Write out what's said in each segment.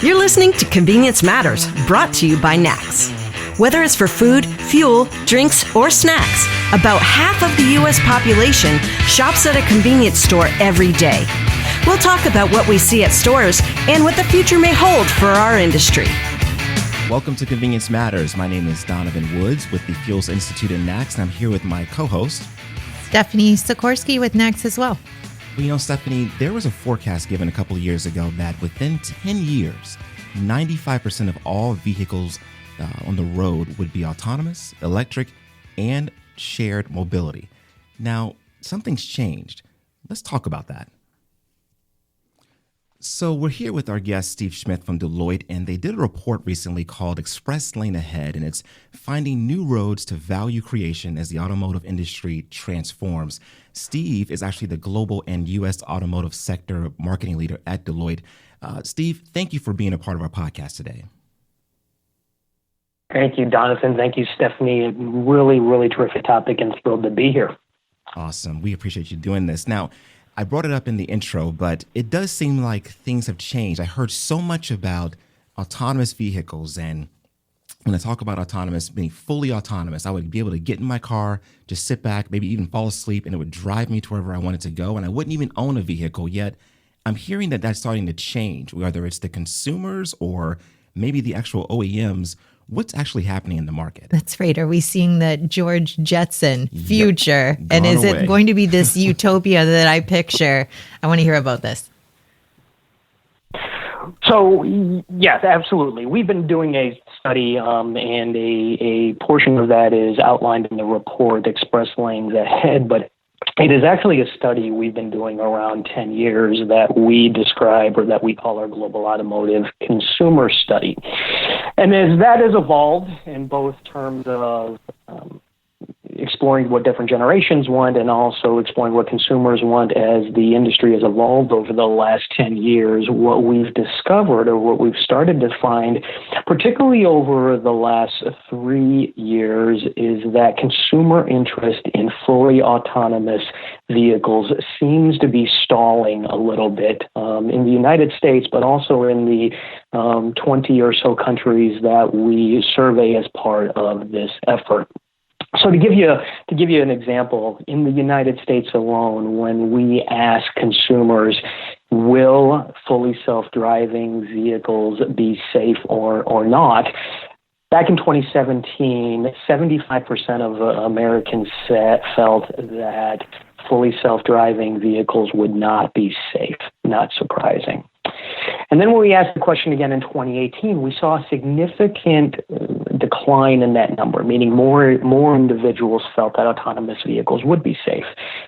You're listening to Convenience Matters, brought to you by NACS. Whether it's for food, fuel, drinks, or snacks, about half of the U.S. population shops at a convenience store every day. We'll talk about what we see at stores and what the future may hold for our industry. Welcome to Convenience Matters. My name is Donovan Woods with the Fuels Institute and NACS, and I'm here with my co-host, Stephanie Sikorski with NACS as well. Well, you know, Stephanie, there was a forecast given a couple of years ago that within 10 years, 95% of all vehicles on the road would be autonomous, electric, and shared mobility. Now, something's changed. Let's talk about that. So we're here with our guest, Steve Schmidt from Deloitte, and they did a report recently called Express Lane Ahead, and it's finding new roads to value creation as the automotive industry transforms. Steve is actually the global and U.S. automotive sector marketing leader at Deloitte. Steve, thank you for being a part of our podcast today. Thank you, Donovan. Thank you, Stephanie. Really terrific topic and thrilled to be here. Awesome. We appreciate you doing this. Now, I brought it up in the intro, but it does seem like things have changed. I heard so much about autonomous vehicles, and when I talk about autonomous, being fully autonomous, I would be able to get in my car, just sit back, maybe even fall asleep, and it would drive me to wherever I wanted to go, and I wouldn't even own a vehicle yet. I'm hearing that that's starting to change, whether it's the consumers or maybe the actual OEMs. What's actually happening in the market? That's right. Are we seeing the George Jetson future? Yep. And is Gone away. it going to be this utopia that I picture? I want to hear about this. So, yes, absolutely. We've been doing a study, and a portion of that is outlined in the report, Express Lanes Ahead, but it is actually a study we've been doing around 10 years that we describe, or that we call our Global Automotive Consumer Study. And as that has evolved in both terms of exploring what different generations want and also exploring what consumers want as the industry has evolved over the last 10 years, what we've discovered, or what we've started to find, particularly over the last 3 years, is that consumer interest in fully autonomous vehicles seems to be stalling a little bit in the United States, but also in the 20 or so countries that we survey as part of this effort. So to give you an example, in the United States alone, when we ask consumers, will fully self-driving vehicles be safe or not, back in 2017, 75% of Americans felt that fully self-driving vehicles would not be safe. Not surprising. And then when we asked the question again in 2018, we saw a significant decline in that number, meaning more individuals felt that autonomous vehicles would be safe.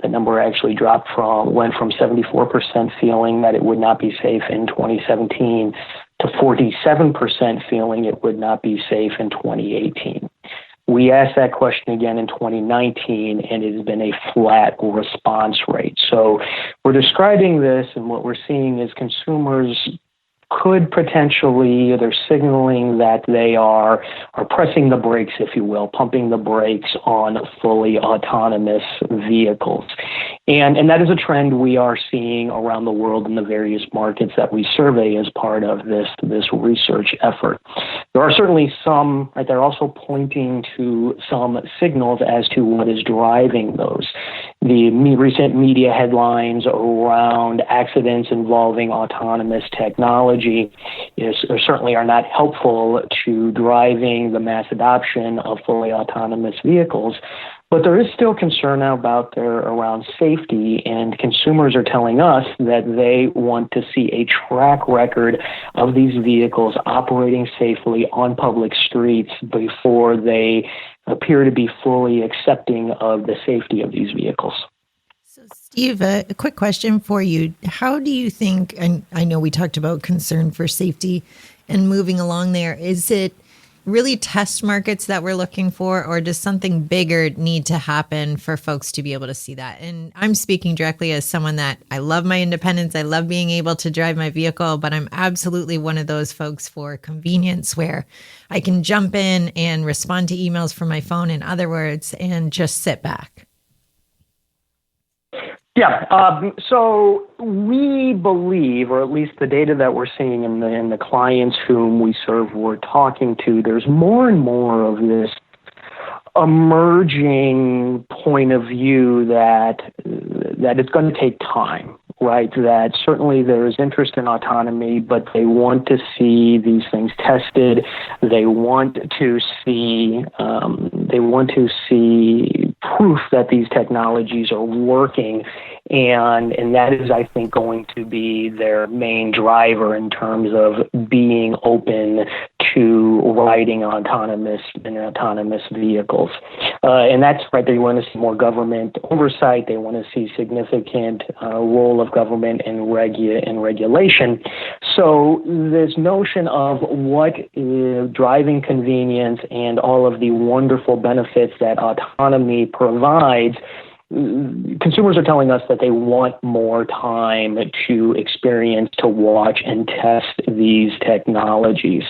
The number actually went from 74% feeling that it would not be safe in 2017 to 47% feeling it would not be safe in 2018. We asked that question again in 2019, and it has been a flat response rate. So we're describing this, and what we're seeing is consumers could potentially, they're signaling that they are pressing the brakes, if you will, pumping the brakes on fully autonomous vehicles. And that is a trend we are seeing around the world in the various markets that we survey as part of this research effort. There are certainly some, right, they're also pointing to some signals as to what is driving those. The recent media headlines around accidents involving autonomous technology certainly are not helpful to driving the mass adoption of fully autonomous vehicles. But there is still concern around safety, and consumers are telling us that they want to see a track record of these vehicles operating safely on public streets before they appear to be fully accepting of the safety of these vehicles. So, Steve, a quick question for you. How do you think, and I know we talked about concern for safety and moving along there, is it really test markets that we're looking for, or does something bigger need to happen for folks to be able to see that? And I'm speaking directly as someone that I love my independence. I love being able to drive my vehicle, but I'm absolutely one of those folks for convenience where I can jump in and respond to emails from my phone, in other words, and just sit back. Yeah. So we believe, or at least the data that we're seeing in the clients whom we serve, we're talking to, there's more and more of this emerging point of view that it's going to take time, right? That certainly there is interest in autonomy, but they want to see these things tested. They want to see proof that these technologies are working, and that is, I think, going to be their main driver in terms of being open to riding autonomous vehicles. And that's right. They want to see more government oversight. They want to see significant role of government in regulation. So this notion of what driving convenience and all of the wonderful benefits that autonomy provides, consumers are telling us that they want more time to experience, to watch, and test these technologies.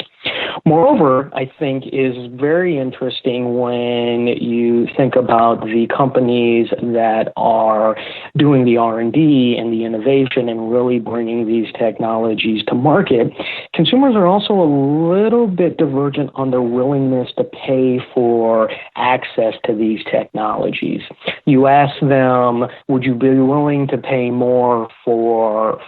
Moreover, I think is very interesting when you think about the companies that are doing the R&D and the innovation and really bringing these technologies to market. Consumers are also a little bit divergent on their willingness to pay for access to these technologies. You ask them, would you be willing to pay more for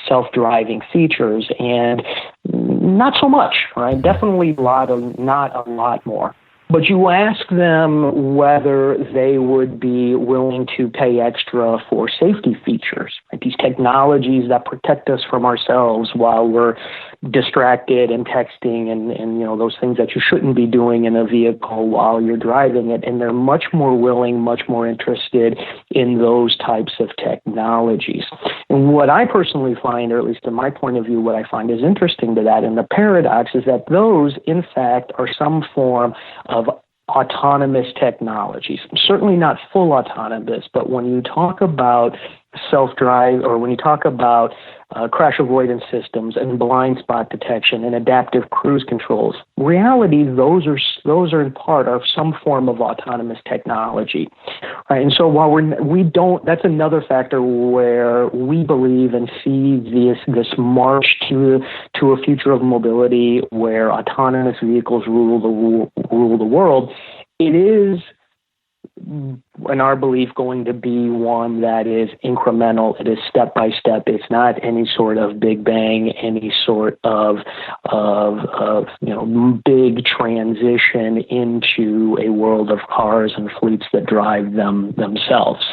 self-driving features? And not so much, right? Definitely not a lot more. But you ask them whether they would be willing to pay extra for safety features, right? These technologies that protect us from ourselves while we're distracted and texting and those things that you shouldn't be doing in a vehicle while you're driving it. And they're much more willing, much more interested in those types of technologies. And what I personally find, or at least in my point of view, what I find is interesting to that and the paradox is that those, in fact, are some form of autonomous technologies. Certainly not full autonomous, but when you talk about self-drive or when you talk about crash avoidance systems and blind spot detection and adaptive cruise controls, reality, those are in part of some form of autonomous technology. Right? And so while we don't, that's another factor where we believe and see this march to a future of mobility where autonomous vehicles rule the world. It is, in our belief, going to be one that is incremental. It is step by step. It's not any sort of big bang, any sort of big transition into a world of cars and fleets that drive themselves.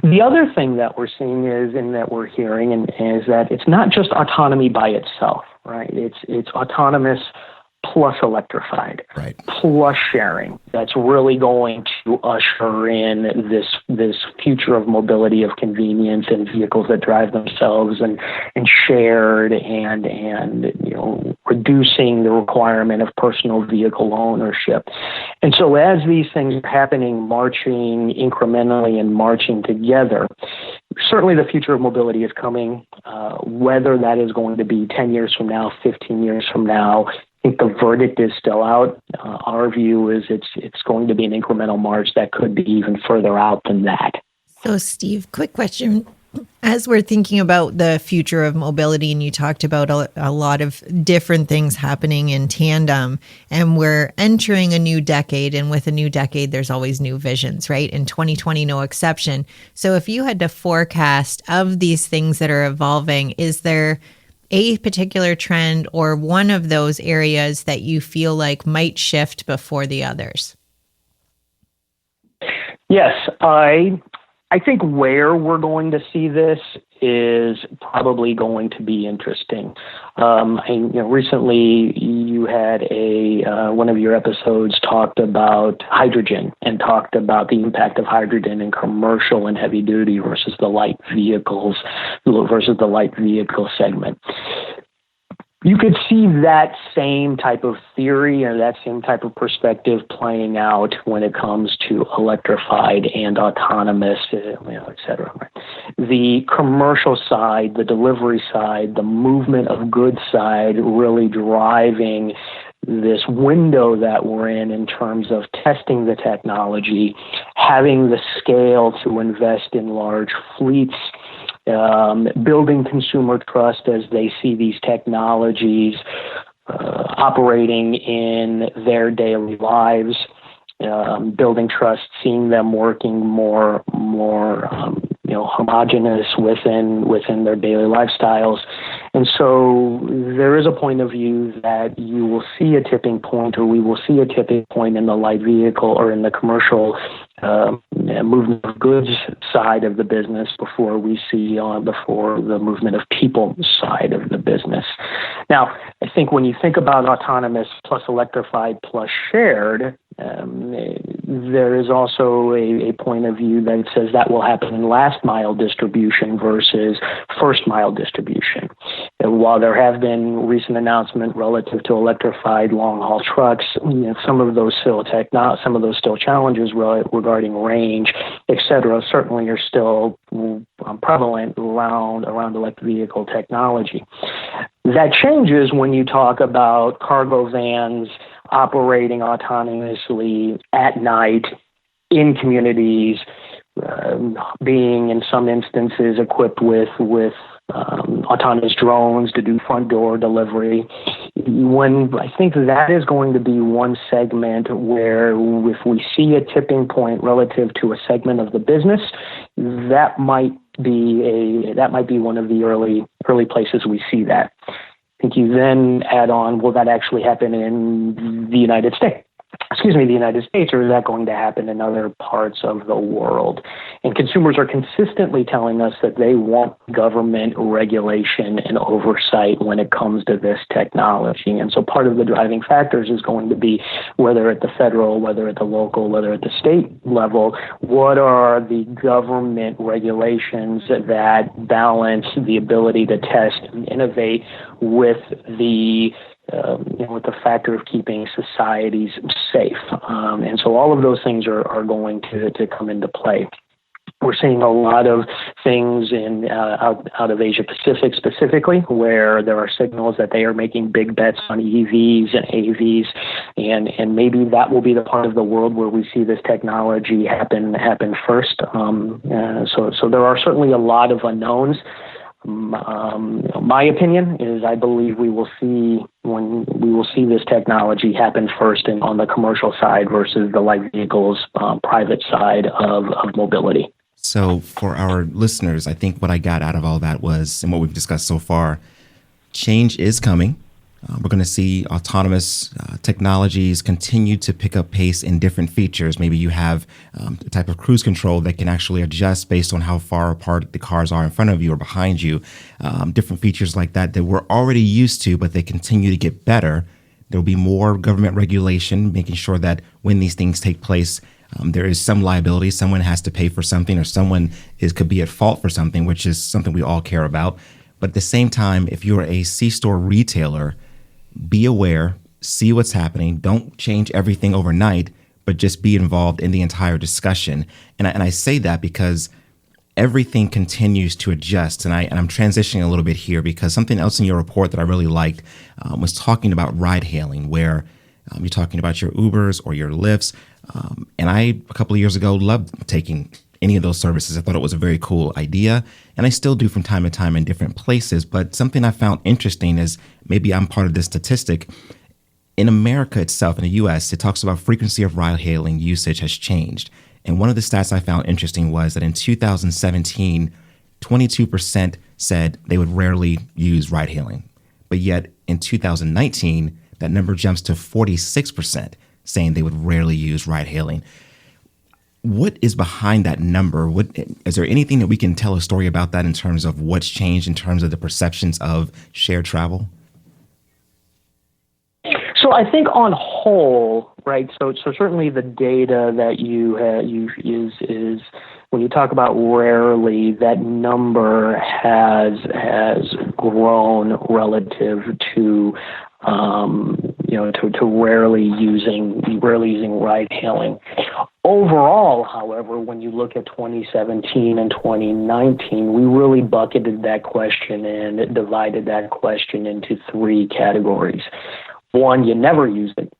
The other thing that we're seeing is, and that we're hearing, is that it's not just autonomy by itself, right? It's autonomous plus electrified, right, plus sharing. That's really going to usher in this future of mobility, of convenience, and vehicles that drive themselves and shared and reducing the requirement of personal vehicle ownership. And so as these things are happening, marching incrementally and marching together, certainly the future of mobility is coming. Whether that is going to be 10 years from now, 15 years from now, I think the verdict is still out. Our view is it's going to be an incremental march that could be even further out than that. So, Steve, quick question. As we're thinking about the future of mobility, and you talked about a lot of different things happening in tandem, and we're entering a new decade, and with a new decade, there's always new visions, right? And 2020, no exception. So if you had to forecast of these things that are evolving, is there a particular trend or one of those areas that you feel like might shift before the others? Yes, I think where we're going to see this is probably going to be interesting. Recently you had one of your episodes talked about hydrogen and talked about the impact of hydrogen in commercial and heavy duty versus the light vehicle segment. You could see that same type of theory or that same type of perspective playing out when it comes to electrified and autonomous, et cetera. The commercial side, the delivery side, the movement of goods side really driving this window that we're in terms of testing the technology, having the scale to invest in large fleets, building consumer trust as they see these technologies operating in their daily lives, building trust, seeing them working more homogenous within their daily lifestyles. And so there is a point of view that you will see a tipping point, or we will see a tipping point in the light vehicle or in the commercial movement of goods side of the business before we see before the movement of people side of the business. Now, I think when you think about autonomous plus electrified plus shared, there is also a point of view that says that will happen in last mile distribution versus first mile distribution. And while there have been recent announcements relative to electrified long haul trucks, some of those still challenges regarding range, et cetera, certainly are still prevalent around electric vehicle technology. That changes when you talk about cargo vans operating autonomously at night in communities, being in some instances equipped with autonomous drones to do front door delivery. When I think that is going to be one segment where, if we see a tipping point relative to a segment of the business, that might be one of the early places we see that. I think you then add on, will that actually happen in the United States? Or is that going to happen in other parts of the world? And consumers are consistently telling us that they want government regulation and oversight when it comes to this technology. And so part of the driving factors is going to be, whether at the federal, whether at the local, whether at the state level, what are the government regulations that balance the ability to test and innovate with the factor of keeping societies safe. And so all of those things are going to come into play. We're seeing a lot of things out of Asia Pacific specifically, where there are signals that they are making big bets on EVs and AVs, and maybe that will be the part of the world where we see this technology happen first. So there are certainly a lot of unknowns. My opinion is, I believe we will see this technology happen first on the commercial side versus the light vehicles private side of mobility. So for our listeners, I think what I got out of all that was, and what we've discussed so far, change is coming. We're going to see autonomous technologies continue to pick up pace in different features. Maybe you have a type of cruise control that can actually adjust based on how far apart the cars are in front of you or behind you. Different features like that we're already used to, but they continue to get better. There will be more government regulation, making sure that when these things take place, there is some liability. Someone has to pay for something, or someone could be at fault for something, which is something we all care about. But at the same time, if you're a C-store retailer, be aware, see what's happening. Don't change everything overnight, but just be involved in the entire discussion. And I say that because everything continues to adjust. And I'm transitioning a little bit here, because something else in your report that I really liked was talking about ride hailing, where you're talking about your Ubers or your Lyfts. And I, a couple of years ago, loved taking any of those services. I thought it was a very cool idea, and I still do from time to time in different places. But something I found interesting is, maybe I'm part of this statistic. In America itself, in the U.S., it talks about frequency of ride-hailing usage has changed. And one of the stats I found interesting was that in 2017, 22% said they would rarely use ride-hailing. But yet in 2019, that number jumps to 46%, saying they would rarely use ride-hailing. What is behind that number? Is there anything that we can tell a story about that in terms of what's changed in terms of the perceptions of shared travel? So I think on whole, right, so certainly the data that you use is, when you talk about rarely, that number has grown relative to to rarely using ride hailing. Overall, however, when you look at 2017 and 2019, we really bucketed that question and divided that question into three categories. one, you never use it.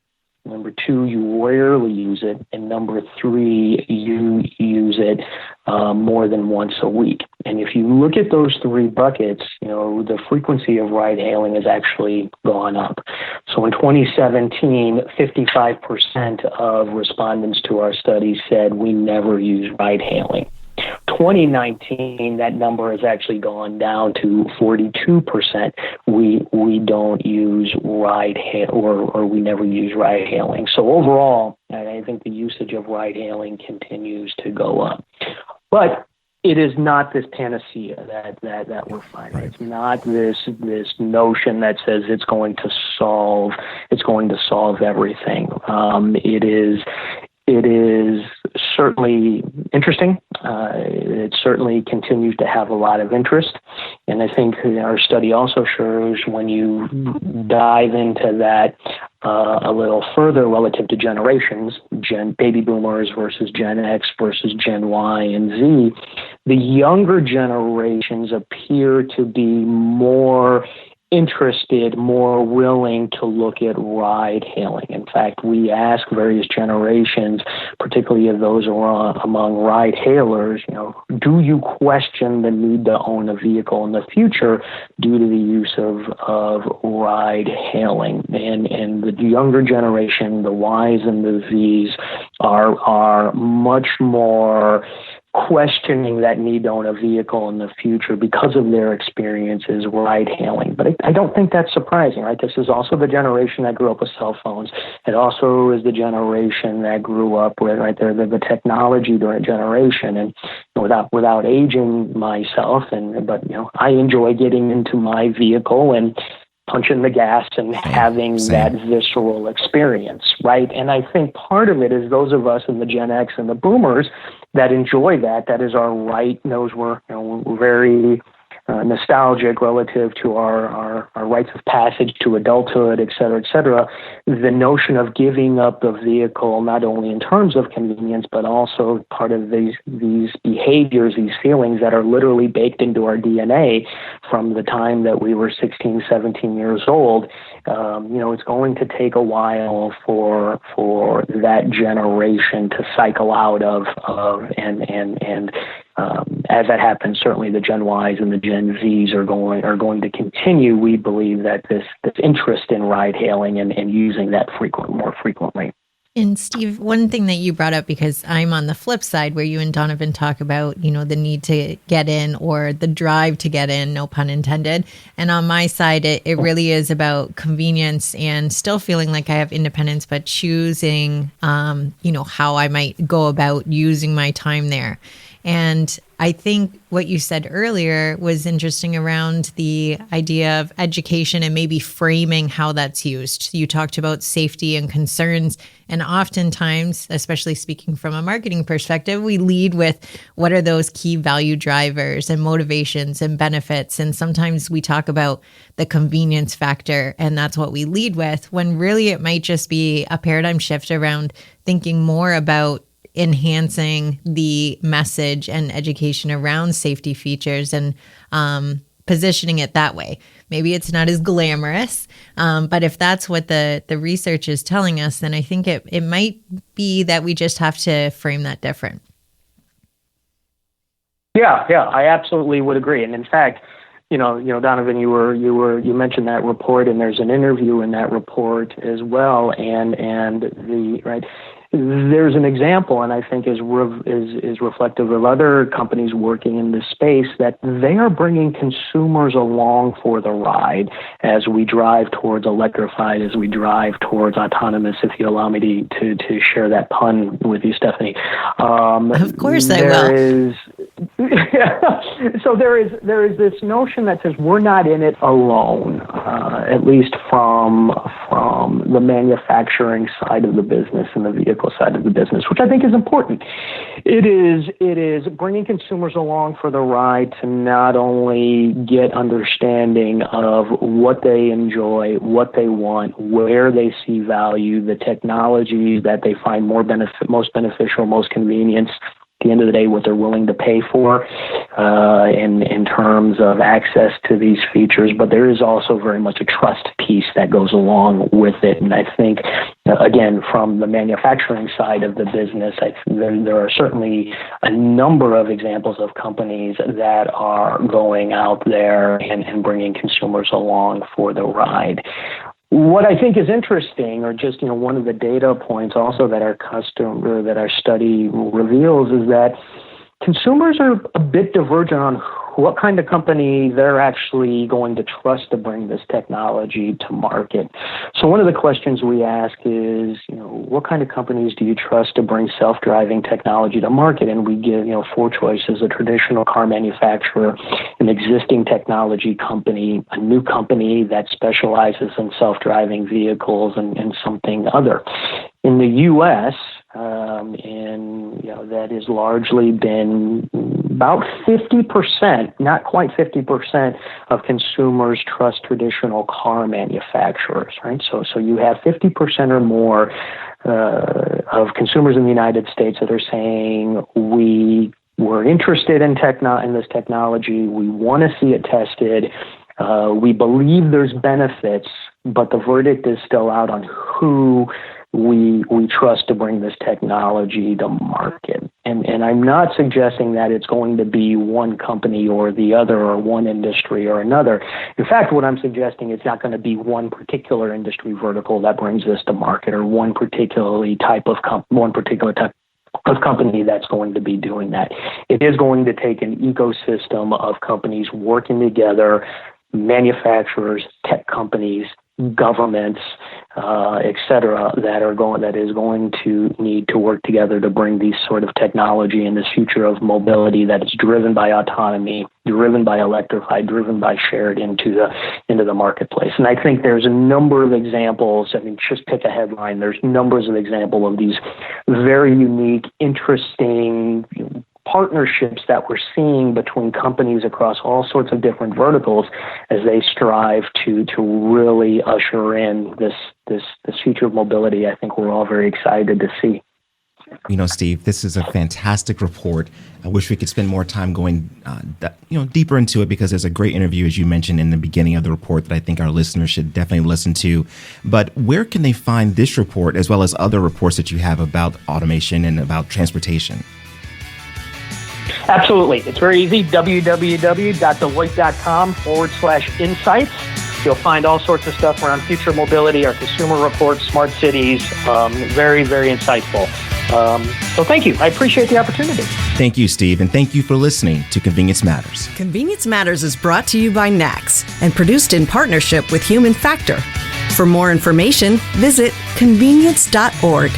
Number two, you rarely use it. And number three, you use it more than once a week. And if you look at those three buckets, the frequency of ride hailing has actually gone up. So in 2017, 55% of respondents to our study said we never use ride hailing. 2019, that number has actually gone down to 42%. We don't use ride hail or we never use ride hailing. So overall, I think the usage of ride hailing continues to go up. But it is not this panacea that we're finding. It's not this notion that says it's going to solve everything. It is certainly interesting. It certainly continues to have a lot of interest. And I think our study also shows when you dive into that a little further relative to generations, baby boomers versus Gen X versus Gen Y and Z, the younger generations appear to be more interested, more willing to look at ride hailing. In fact, we ask various generations, particularly of those among ride hailers, do you question the need to own a vehicle in the future due to the use of ride hailing? And the younger generation, the Ys and the Zs, are much more questioning that need to own a vehicle in the future because of their experiences ride hailing. But I don't think that's surprising, right? This is also the generation that grew up with cell phones. It also is the generation that grew up with, right there, the technology during generation. And without aging myself, but I enjoy getting into my vehicle and punching the gas and having that visceral experience, right? And I think part of it is those of us in the Gen X and the boomers that enjoy that is our right. Those we're very nostalgic relative to our rites of passage to adulthood, et cetera, the notion of giving up the vehicle, not only in terms of convenience, but also part of these behaviors, these feelings that are literally baked into our DNA from the time that we were 16, 17 years old. It's going to take a while for that generation to cycle out of and as that happens, certainly the Gen Ys and the Gen Zs are going to continue. We believe that this interest in ride hailing and using that more frequently. And Steve, one thing that you brought up, because I'm on the flip side where you and Donovan talk about, the need to get in or the drive to get in, no pun intended. And on my side, it really is about convenience and still feeling like I have independence, but choosing, how I might go about using my time there. And I think what you said earlier was interesting around the idea of education and maybe framing how that's used. You talked about safety and concerns, and oftentimes, especially speaking from a marketing perspective, we lead with what are those key value drivers and motivations and benefits. And sometimes we talk about the convenience factor, and that's what we lead with, when really it might just be a paradigm shift around thinking more about enhancing the message and education around safety features and positioning it that way. Maybe it's not as glamorous, but if that's what the research is telling us, then I think it might be that we just have to frame that different. Yeah, I absolutely would agree. And in fact, Donovan, you mentioned that report, and there's an interview in that report as well, there's an example, and I think is reflective of other companies working in this space, that they are bringing consumers along for the ride as we drive towards electrified, as we drive towards autonomous, if you allow me to share that pun with you, Stephanie. Of course I will. So there is this notion that says we're not in it alone, at least from the manufacturing side of the business and the vehicle side of the business, which I think is important. It is bringing consumers along for the ride to not only get understanding of what they enjoy, what they want, where they see value, the technology that they find most beneficial, most convenient, the end of the day what they're willing to pay for in terms of access to these features. But there is also very much a trust piece that goes along with it. And I think, again, from the manufacturing side of the business, there are certainly a number of examples of companies that are going out there and bringing consumers along for the ride. What I think is interesting, or just one of the data points also that our study reveals, is that consumers are a bit divergent on what kind of company they're actually going to trust to bring this technology to market. So one of the questions we ask is, what kind of companies do you trust to bring self-driving technology to market? And we give, 4 choices: a traditional car manufacturer, an existing technology company, a new company that specializes in self-driving vehicles, and something other. In the U.S., that has largely been about 50%, not quite 50% of consumers trust traditional car manufacturers, right? So you have 50% or more of consumers in the United States that are saying, we're interested in this technology, we want to see it tested, we believe there's benefits, but the verdict is still out on who we trust to bring this technology to market. And I'm not suggesting that it's going to be one company or the other, or one industry or another. In fact, what I'm suggesting is not going to be one particular industry vertical that brings this to market, or one particular type of company that's going to be doing that. It is going to take an ecosystem of companies working together, manufacturers, tech companies, governments, et cetera, that is going to need to work together to bring these sort of technology and this future of mobility that is driven by autonomy, driven by electrified, driven by shared into the marketplace. And I think there's a number of examples. I mean, just pick a headline. There's numbers of examples of these very unique, interesting partnerships that we're seeing between companies across all sorts of different verticals as they strive to really usher in this future of mobility. I think we're all very excited to see. Steve, this is a fantastic report. I wish we could spend more time going deeper into it, because there's a great interview, as you mentioned in the beginning of the report, that I think our listeners should definitely listen to. But where can they find this report, as well as other reports that you have about automation and about transportation? Absolutely. It's very easy. www.deloitte.com/insights. You'll find all sorts of stuff around future mobility, our consumer reports, smart cities. Very, very insightful. So thank you. I appreciate the opportunity. Thank you, Steve. And thank you for listening to Convenience Matters. Convenience Matters is brought to you by NACS and produced in partnership with Human Factor. For more information, visit convenience.org.